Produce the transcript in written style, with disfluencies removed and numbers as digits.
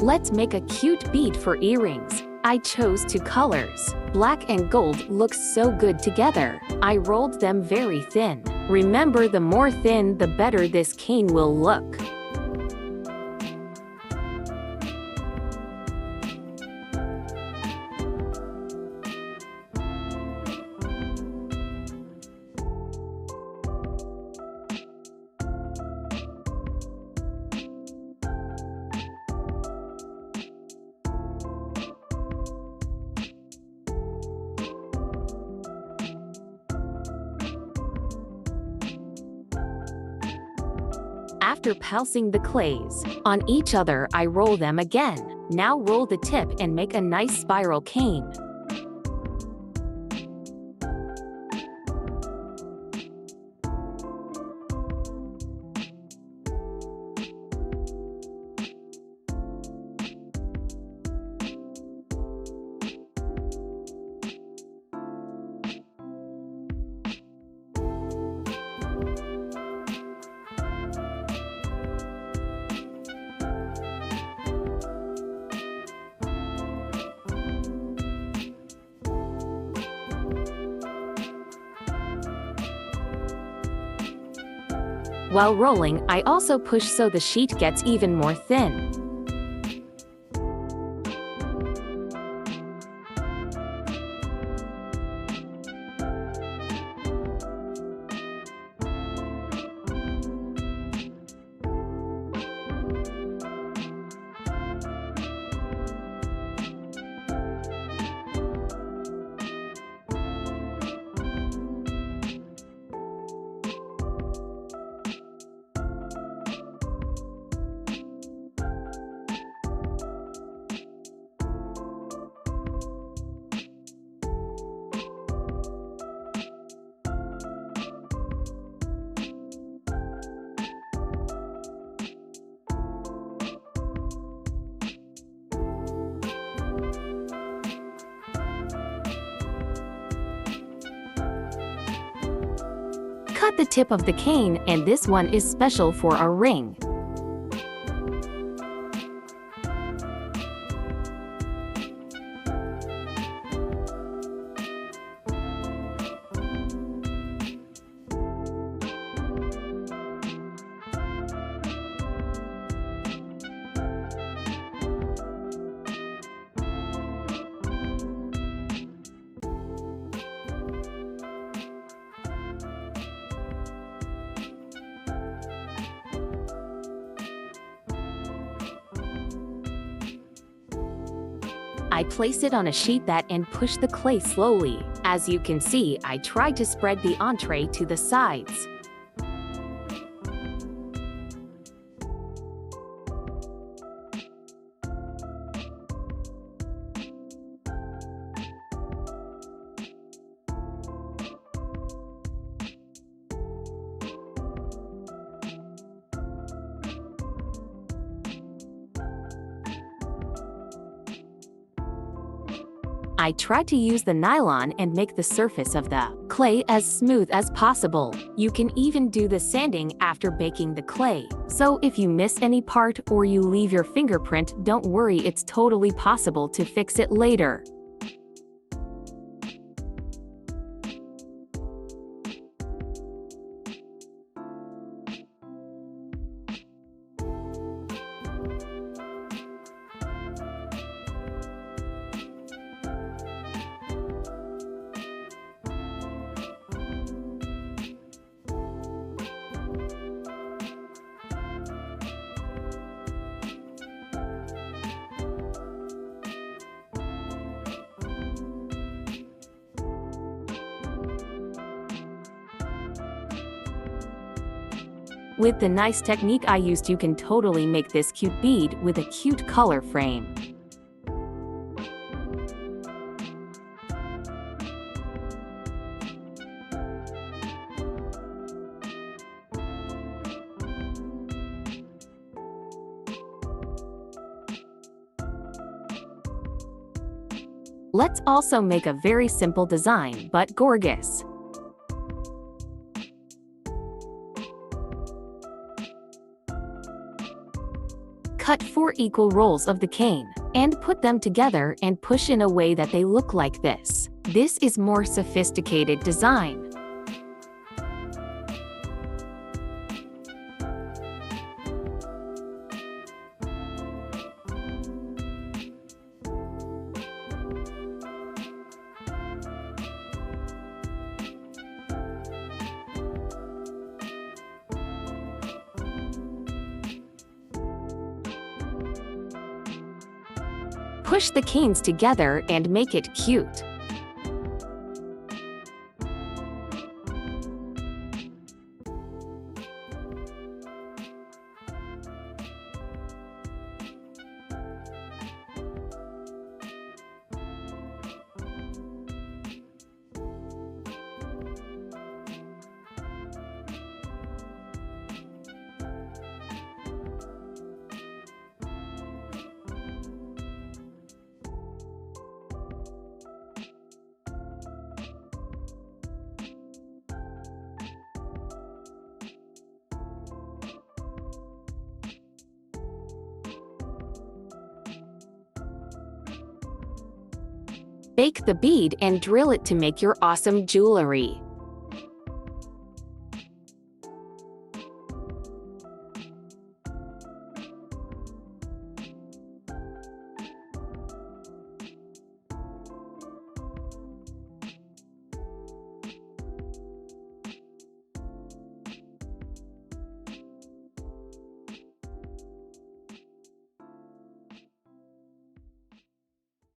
Let's make a cute bead for earrings. I chose two colors. Black and gold look so good together. I rolled them very thin. Remember, the more thin, the better this cane will look. After passing the clays on each other, I roll them again. Now roll the tip and make a nice spiral cane. While rolling, I also push so the sheet gets even more thin. Cut the tip of the cane, and this one is special for our ring. I place it on a sheet that and push the clay slowly. As you can see, I try to spread the entree to the sides. I try to use the nylon and make the surface of the clay as smooth as possible. You can even do the sanding after baking the clay. So if you miss any part or you leave your fingerprint, don't worry, it's totally possible to fix it later. With the nice technique I used, you can totally make this cute bead with a cute color frame. Let's also make a very simple design but gorgeous. Cut 4 equal rolls of the cane, and put them together and push in a way that they look like this. This is more sophisticated design. Push the canes together and make it cute. Bake the bead and drill it to make your awesome jewelry.